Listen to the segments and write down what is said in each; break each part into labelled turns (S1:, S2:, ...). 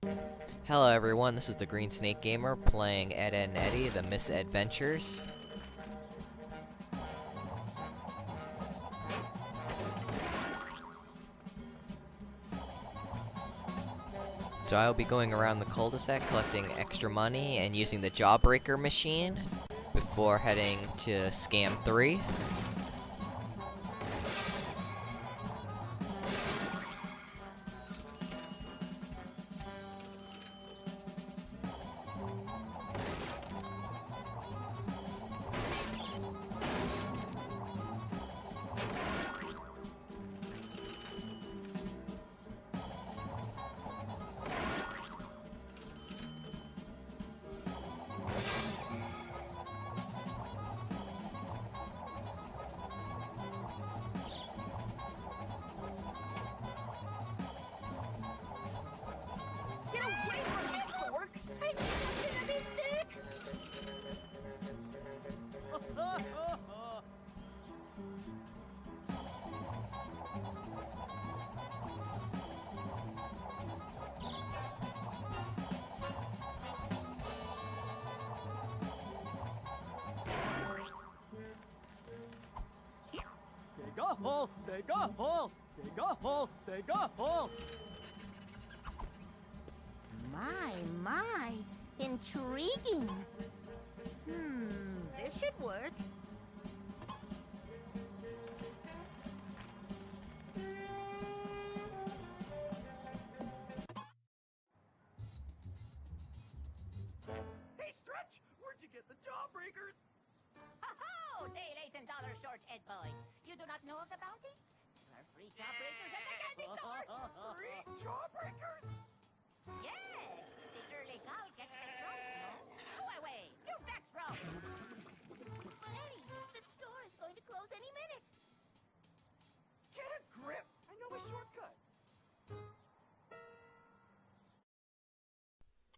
S1: Hello everyone, this is the Green Snake Gamer playing Ed, Edd and Eddy, the Mis-Edventures. So I'll be going around the cul-de-sac collecting extra money and using the jawbreaker machine before heading to Scam 3.
S2: Get away from me, dorks! I think I'm gonna be sick!
S3: Dig a hole, dig a hole, dig a hole, dig a hole.
S2: My, intriguing. This should work.
S3: Hey, Stretch, where'd you get the jawbreakers?
S4: Ho-ho! Day late and dollar short, Ed boy. You do not know of the bounty? There are free jawbreakers at the candy store!
S3: Free jawbreakers?
S4: Yes! The early cow gets the joke, no? Go away! You vex, bro!
S2: But Eddie, the store is going to close any minute.
S3: Get a grip! I know a shortcut.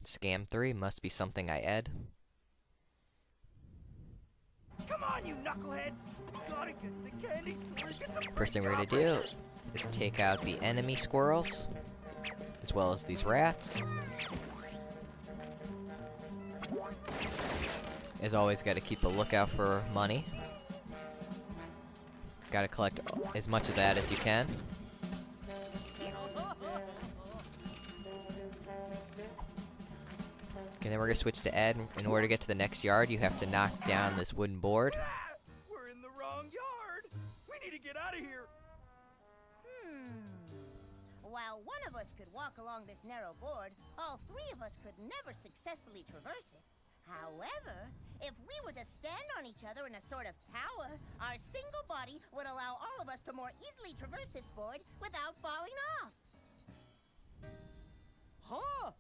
S1: Scam 3 must be something I Ed.
S3: Come on, you knuckleheads! Gotta get the candy store, get the
S1: First thing we're gonna do is take out the enemy squirrels, as well as these rats. As always, gotta keep a lookout for money. Gotta collect as much of that as you can. Okay, then we're gonna switch to Ed. In order to get to the next yard, you have to knock down this wooden board.
S3: Ah, we're in the wrong yard! We need to get out of here!
S2: While one of us could walk along this narrow board, all three of us could never successfully traverse it. However, if we were to stand on each other in a sort of tower, our single body would allow all of us to more easily traverse this board without falling off.
S3: Huh?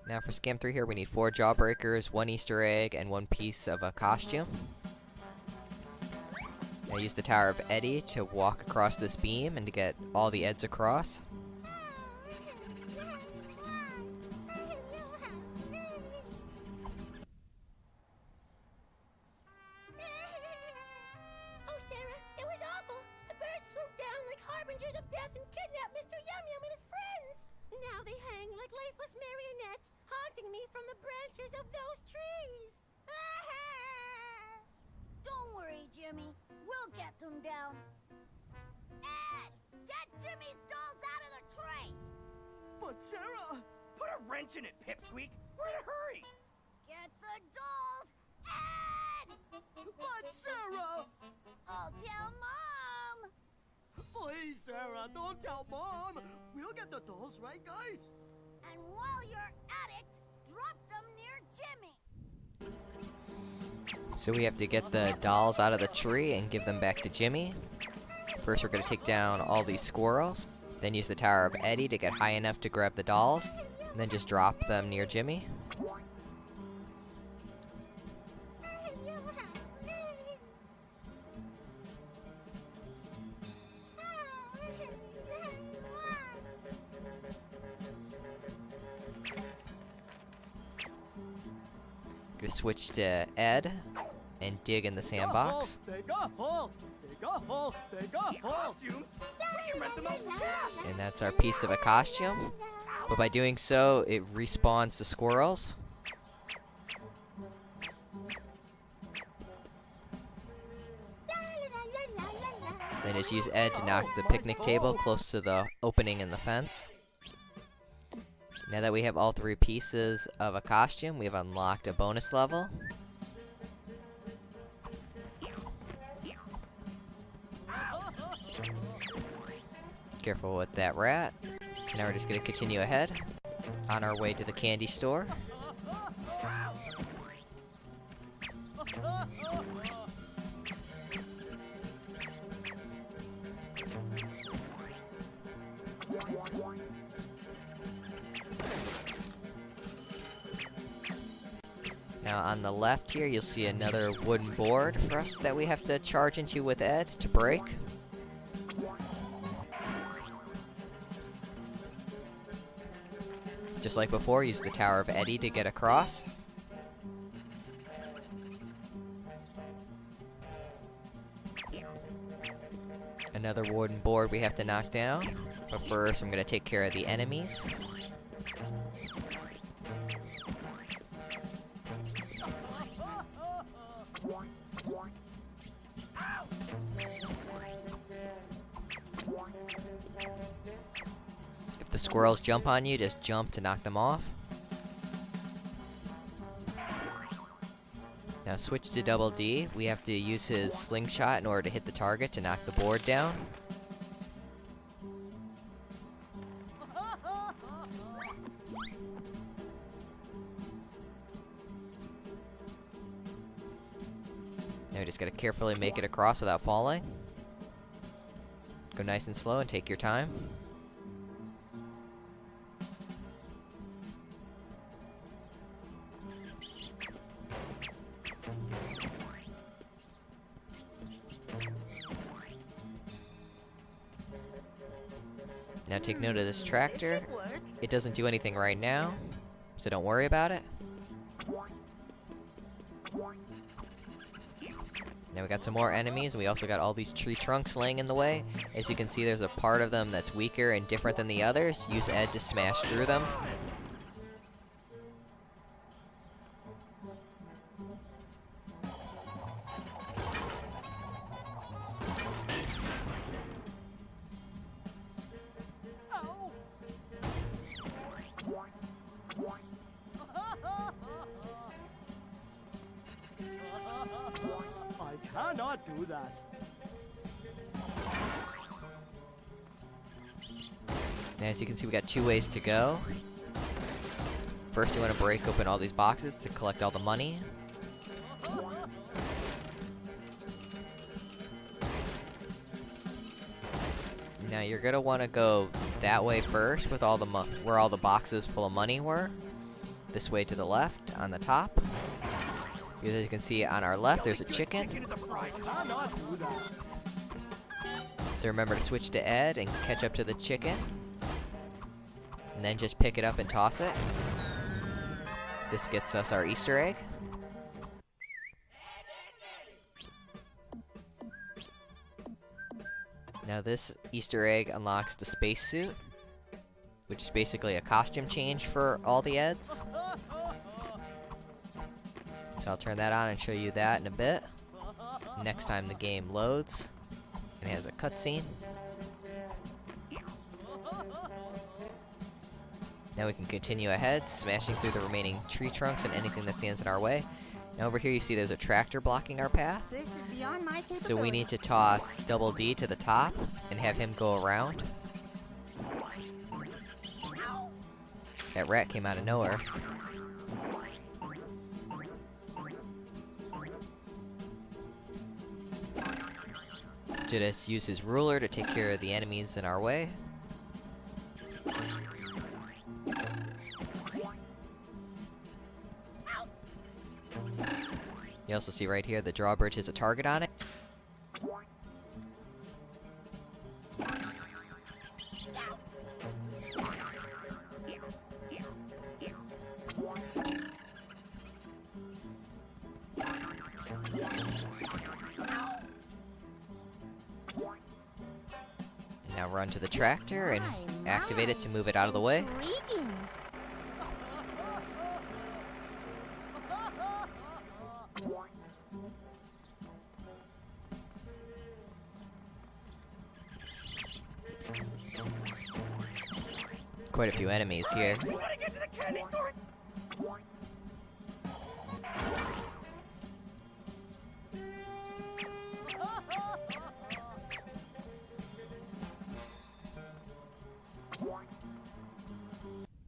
S1: Now for Scam 3 here, we need 4 jawbreakers, 1 Easter egg, and 1 piece of a costume. Now use the Tower of Eddy to walk across this beam and to get all the Eds across.
S2: Oh, Sarah, it was awful. The birds swooped down like harbingers of death and kidnapped Mr. Yum Yum and his friends. Now they hang like lifeless marionettes, haunting me from the branches of those trees.
S4: Don't worry, Jimmy. We'll get them down. Ed! Get Jimmy's dolls out of the tray!
S3: But Sarah, put a wrench in it, Pipsqueak. We're in a hurry.
S4: Get the dolls! Ed!
S3: But Sarah!
S4: I'll tell Mom!
S3: Please, Sarah, don't tell Mom. We'll get the dolls, right, guys?
S4: And while you're at it, drop them near Jimmy!
S1: So we have to get the dolls out of the tree and give them back to Jimmy. First we're gonna take down all these squirrels, then use the Tower of Eddy to get high enough to grab the dolls, and then just drop them near Jimmy. Gonna switch to Ed and dig in the sandbox.
S3: Dig a hole. Dig a hole. Dig a hole. Costumes. We can rent them out. Yeah.
S1: And that's our piece of a costume. But by doing so, it respawns the squirrels. Then just use Ed to knock the picnic table close to the opening in the fence. Now that we have all 3 pieces of a costume, we've unlocked a bonus level. Careful with that rat. Now we're just gonna continue ahead on our way to the candy store. Now on the left here, you'll see another wooden board for us that we have to charge into with Ed to break. Just like before, use the Tower of Eddy to get across. Another wooden board we have to knock down. But first, I'm going to take care of the enemies. If the squirrels jump on you, just jump to knock them off. Now switch to Double D. We have to use his slingshot in order to hit the target to knock the board down. Now we just gotta carefully make it across without falling. Go nice and slow and take your time. Now take note of this tractor. It doesn't do anything right now, so don't worry about it. Now we got some more enemies, and we also got all these tree trunks laying in the way. As you can see, there's a part of them that's weaker and different than the others. Use Ed to smash through them.
S3: I cannot do that.
S1: Now, as you can see, we got 2 ways to go. First, you want to break open all these boxes to collect all the money. Now, you're gonna want to go that way first, with all the where all the boxes full of money were. This way to the left, on the top. Because as you can see on our left, there's a chicken. So remember to switch to Ed and catch up to the chicken. And then just pick it up and toss it. This gets us our Easter egg. Now this Easter egg unlocks the spacesuit, which is basically a costume change for all the Eds. So I'll turn that on and show you that in a bit. Next time the game loads and has a cutscene. Now we can continue ahead, smashing through the remaining tree trunks and anything that stands in our way. Now over here you see there's a tractor blocking our path.
S2: This is beyond my capabilities.
S1: So we need to toss Double D to the top and have him go around. That rat came out of nowhere. Just use his ruler to take care of the enemies in our way. You also see right here the drawbridge has a target on it. run to the tractor and activate it to move it out of the way.
S2: Intriguing.
S1: Quite a few enemies here.
S3: We gotta get to the candy store.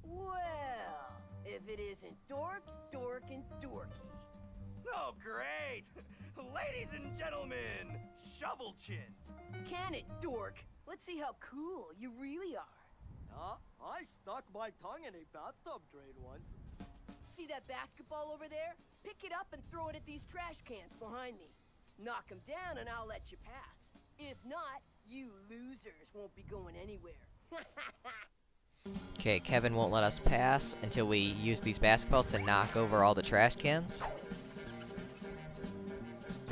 S5: Well, if it isn't Dork, Dork, and Dorky.
S3: Oh, great! Ladies and gentlemen, Shovel Chin.
S5: Can it, Dork? Let's see how cool you really are.
S3: I stuck my tongue in a bathtub drain once.
S5: See that basketball over there? Pick it up and throw it at these trash cans behind me. Knock them down and I'll let you pass. If not, you losers won't be going anywhere.
S1: Okay, Kevin won't let us pass until we use these basketballs to knock over all the trash cans.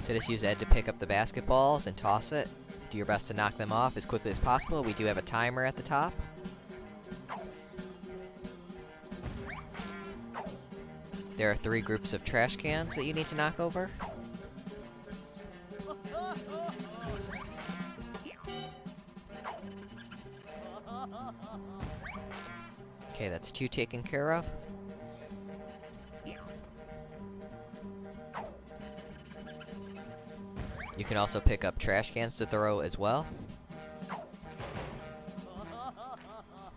S1: So just use Ed to pick up the basketballs and toss it. Do your best to knock them off as quickly as possible. We do have a timer at the top. There are 3 groups of trash cans that you need to knock over. Okay, that's 2 taken care of. You can also pick up trash cans to throw as well.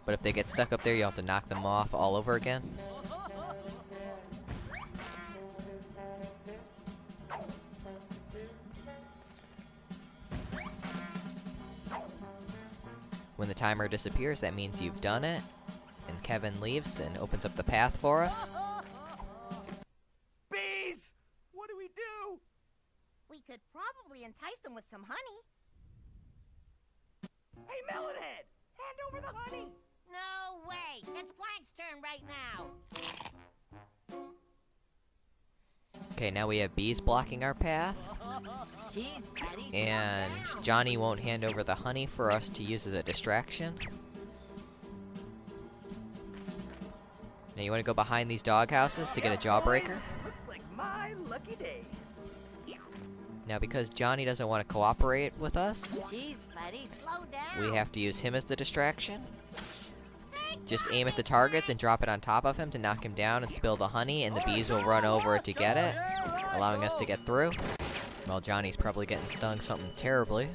S1: But if they get stuck up there, you'll have to knock them off all over again. When the timer disappears, that means you've done it. And Kevin leaves and opens up the path for us.
S3: Bees! What do?
S2: We could probably entice them with some honey.
S3: Hey, Melonhead! Hand over the honey!
S2: No way! It's Blank's turn right now.
S1: Okay, now we have bees blocking our path.
S2: Jeez, Patty,
S1: And Johnny won't hand over the honey for us to use as a distraction. Now you want to go behind these doghouses to get a jawbreaker.
S3: Looks like my lucky day.
S1: Now because Johnny doesn't want to cooperate with us,
S2: Jeez, buddy, slow down.
S1: we have to use him as the distraction. Just aim at the targets and drop it on top of him to knock him down and spill the honey, and the bees will run over to get it, allowing us to get through. Well, Johnny's probably getting stung something terribly.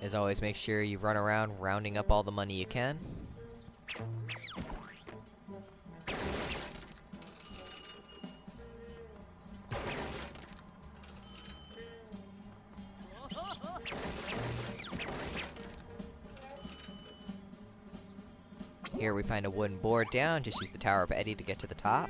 S1: As always, make sure you run around rounding up all the money you can. Here we find a wooden board down, just use the Tower of Eddy to get to the top.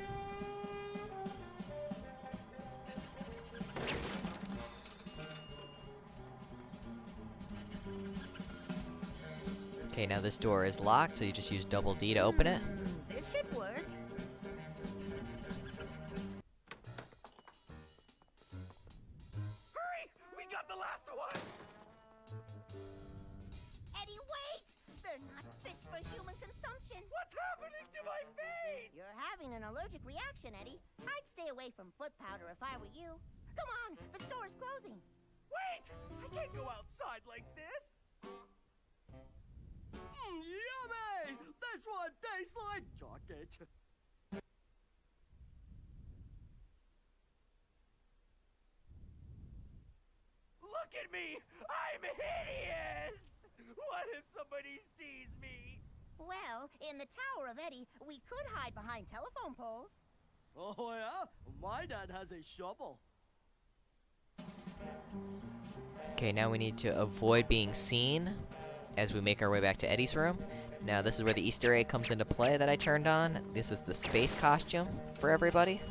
S1: Okay, now this door is locked, so you just use double D to open it.
S2: This should work.
S3: Hurry! We got the last one!
S2: Eddie, wait! They're not fit for human consumption.
S3: What's happening to my face?
S2: You're having an allergic reaction, Eddie. I'd stay away from foot powder if I were you. Come on, the store is closing.
S3: Wait! I can't go outside like this! Yummy! This one tastes like chocolate. Look at me! I'm hideous! What if somebody sees me?
S2: Well, in the Tower of Eddy, we could hide behind telephone poles.
S3: Oh yeah? My dad has a shovel.
S1: Okay, now we need to avoid being seen as we make our way back to Eddy's room. Now this is where the Easter egg comes into play that I turned on. This is the space costume for everybody.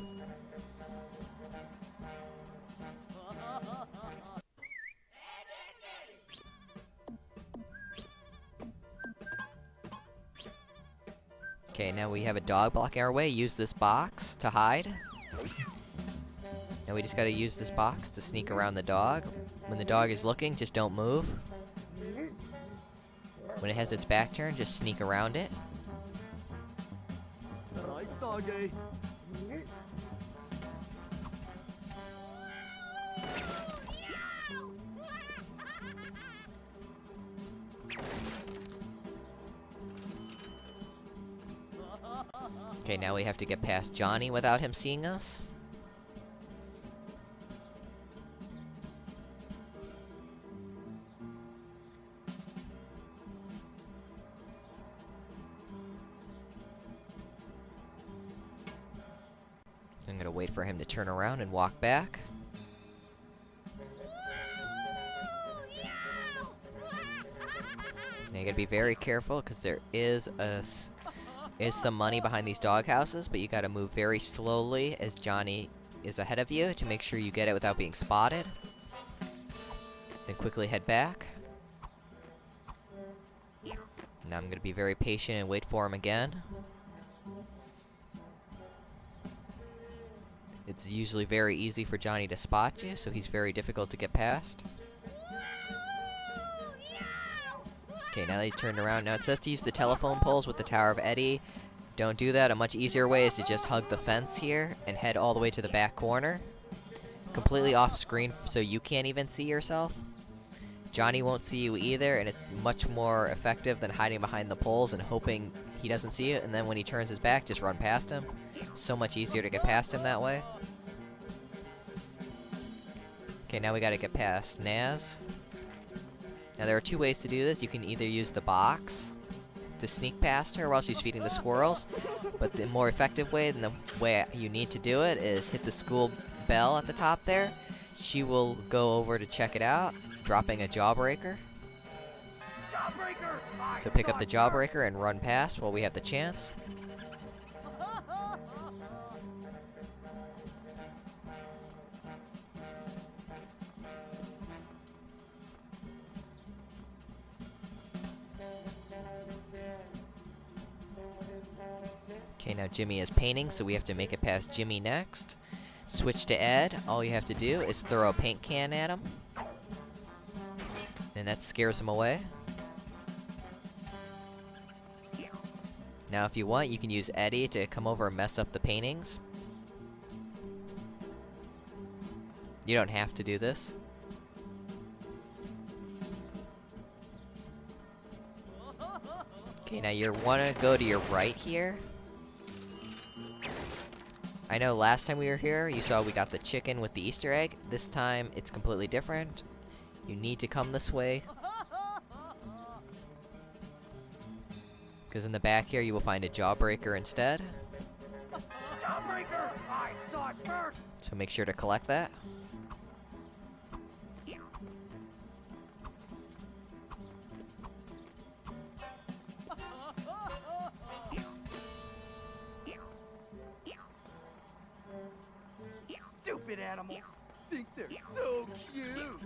S1: Okay, now we have a dog blocking our way. Use this box to hide. Now we just gotta use this box to sneak around the dog. When the dog is looking, just don't move. When it has its back turned, just sneak around it.
S3: Nice doggy.
S1: Okay, now we have to get past Johnny without him seeing us. I'm gonna wait for him to turn around and walk back. Now you gotta be very careful because there is some money behind these dog houses, but you gotta move very slowly as Johnny is ahead of you to make sure you get it without being spotted. Then quickly head back. Now I'm gonna be very patient and wait for him again. It's usually very easy for Johnny to spot you, so he's very difficult to get past. Okay, now that he's turned around. Now it says to use the telephone poles with the Tower of Eddy. Don't do that. A much easier way is to just hug the fence here and head all the way to the back corner. Completely off screen so you can't even see yourself. Johnny won't see you either, and it's much more effective than hiding behind the poles and hoping he doesn't see you, and then when he turns his back, just run past him. So much easier to get past him that way. Okay, now we gotta get past Naz. Now there are two ways to do this. You can either use the box to sneak past her while she's feeding the squirrels, but the more effective way, and the way you need to do it, is hit the school bell at the top there. She will go over to check it out, dropping a jawbreaker. So pick up the jawbreaker and run past while we have the chance. Okay, now Jimmy is painting, so we have to make it past Jimmy next. Switch to Ed. All you have to do is throw a paint can at him. And that scares him away. Now if you want, you can use Eddy to come over and mess up the paintings. You don't have to do this. Okay, now you want to go to your right here. I know last time we were here, you saw we got the chicken with the Easter egg. This time, it's completely different. You need to come this way. Because in the back here, you will find a jawbreaker instead.
S3: Jawbreaker! I saw it first!
S1: So make sure to collect that.
S3: Stupid animals think they're so cute.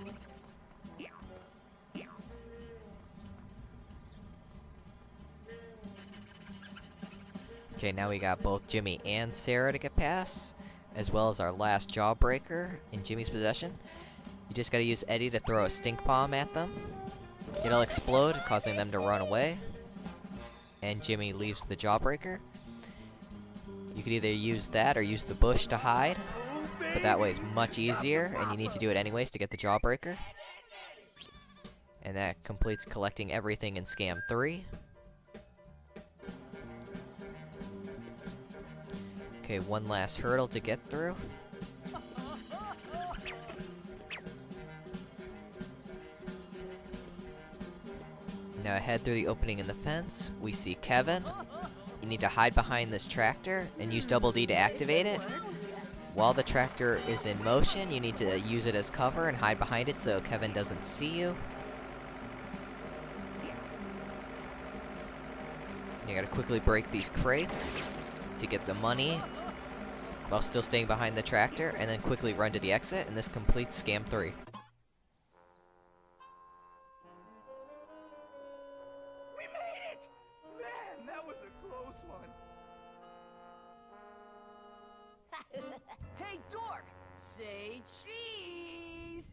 S1: Okay, now we got both Jimmy and Sarah to get past, as well as our last jawbreaker in Jimmy's possession. You just gotta use Eddy to throw a stink bomb at them. It'll explode, causing them to run away. And Jimmy leaves the jawbreaker. You could either use that or use the bush to hide, but that way is much easier, and you need to do it anyways to get the jawbreaker. And that completes collecting everything in Scam 3. Okay, one last hurdle to get through. Now head through the opening in the fence. We see Kevin. You need to hide behind this tractor and use double D to activate it. While the tractor is in motion, you need to use it as cover and hide behind it so Kevin doesn't see you. You gotta quickly break these crates to get the money while still staying behind the tractor, and then quickly run to the exit, and this completes Scam 3.
S3: We made it! Man, that was a close one.
S5: say cheese!